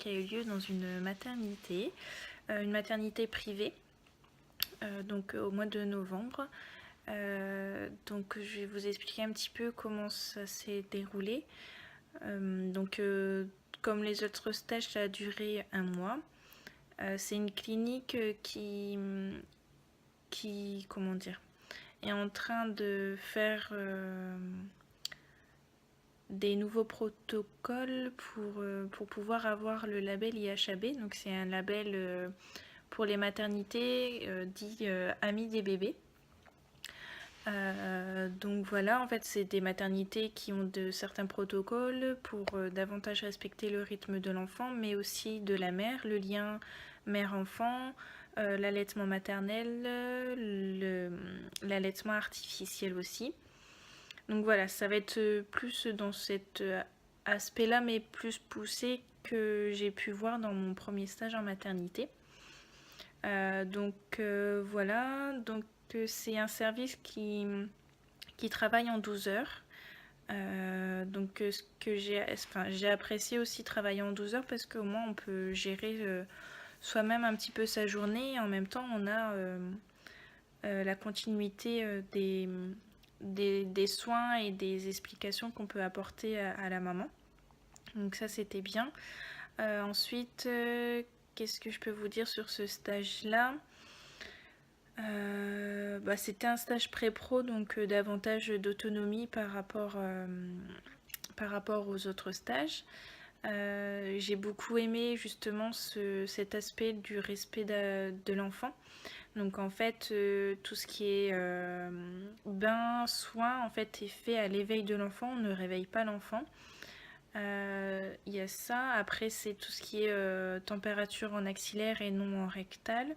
qui a eu lieu dans une maternité privée, donc au mois de novembre. Donc je vais vous expliquer un petit peu comment ça s'est déroulé. Comme les autres stages, ça a duré un mois. C'est une clinique qui comment dire, est en train de faire des nouveaux protocoles pour pouvoir avoir le label IHAB. Donc c'est un label pour les maternités dit Amis des bébés. Donc voilà, en fait c'est des maternités qui ont de certains protocoles pour davantage respecter le rythme de l'enfant, mais aussi de la mère, le lien mère-enfant, l'allaitement maternel, l'allaitement artificiel aussi. Donc voilà, ça va être plus dans cet aspect-là, mais plus poussé que j'ai pu voir dans mon premier stage en maternité. Voilà, donc c'est un service qui travaille en 12 heures. Ce que j'ai apprécié aussi travailler en 12 heures parce qu'au moins on peut gérer soi-même un petit peu sa journée et en même temps on a la continuité des soins et des explications qu'on peut apporter à la maman. Donc ça c'était bien. Ensuite, qu'est-ce que je peux vous dire sur ce stage-là ? C'était un stage pré-pro, donc davantage d'autonomie par rapport aux autres stages. J'ai beaucoup aimé justement cet aspect du respect de l'enfant. Donc en fait, tout ce qui est bain, soin, en fait, est fait à l'éveil de l'enfant. On ne réveille pas l'enfant. Il y a ça. Après, c'est tout ce qui est température en axillaire et non en rectal.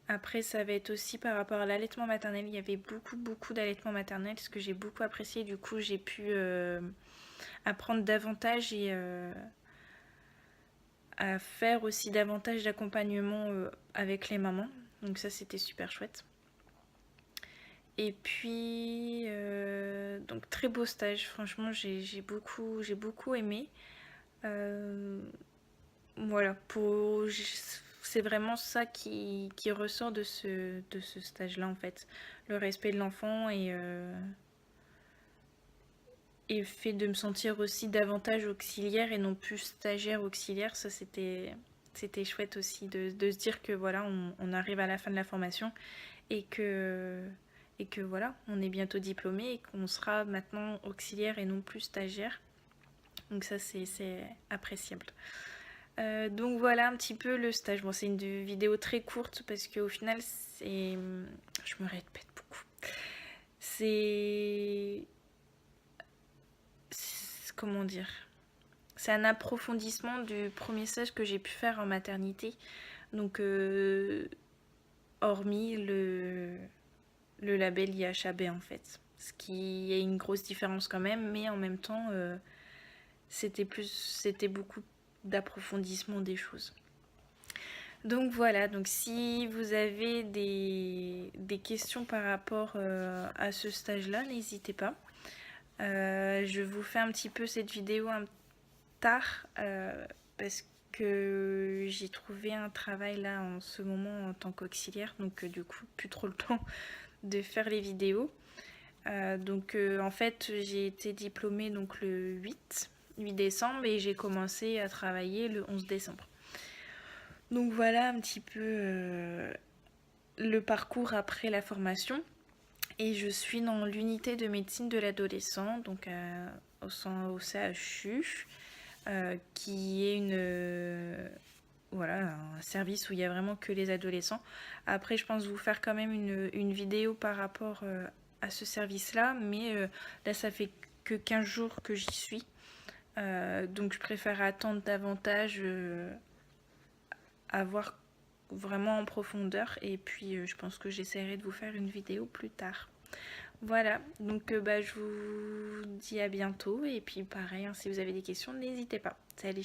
Après, ça va être aussi par rapport à l'allaitement maternel. Il y avait beaucoup d'allaitement maternel, ce que j'ai beaucoup apprécié. Du coup, j'ai pu apprendre davantage et à faire aussi davantage d'accompagnement avec les mamans. Donc ça, c'était super chouette. Et puis, donc très beau stage. Franchement, j'ai beaucoup aimé. Voilà, c'est vraiment ça qui ressort de ce stage-là en fait. Le respect de l'enfant et le fait de me sentir aussi davantage auxiliaire et non plus stagiaire auxiliaire. Ça c'était chouette aussi de se dire que voilà, on arrive à la fin de la formation et que voilà, on est bientôt diplômé et qu'on sera maintenant auxiliaire et non plus stagiaire. Donc ça c'est appréciable. Donc voilà un petit peu le stage. Bon, c'est une vidéo très courte parce qu'au final, je me répète beaucoup. Comment dire ? C'est un approfondissement du premier stage que j'ai pu faire en maternité. Donc, hormis le label IHAB en fait. Ce qui est une grosse différence quand même, mais en même temps, c'était beaucoup d'approfondissement des choses. Donc voilà, donc si vous avez des questions par rapport à ce stage-là, n'hésitez pas. Je vous fais un petit peu cette vidéo tard parce que j'ai trouvé un travail là en ce moment en tant qu'auxiliaire, donc du coup plus trop le temps de faire les vidéos. En fait j'ai été diplômée donc le 8 décembre et j'ai commencé à travailler le 11 décembre. Donc voilà un petit peu le parcours après la formation. Et je suis dans l'unité de médecine de l'adolescent, donc au CHU, qui est un service où il y a vraiment que les adolescents. Après, je pense vous faire quand même une vidéo par rapport à ce service-là, mais là, ça fait que 15 jours que j'y suis. Donc je préfère attendre davantage à voir vraiment en profondeur et puis je pense que j'essaierai de vous faire une vidéo plus tard. Voilà, donc je vous dis à bientôt et puis pareil, si vous avez des questions, n'hésitez pas. Salut!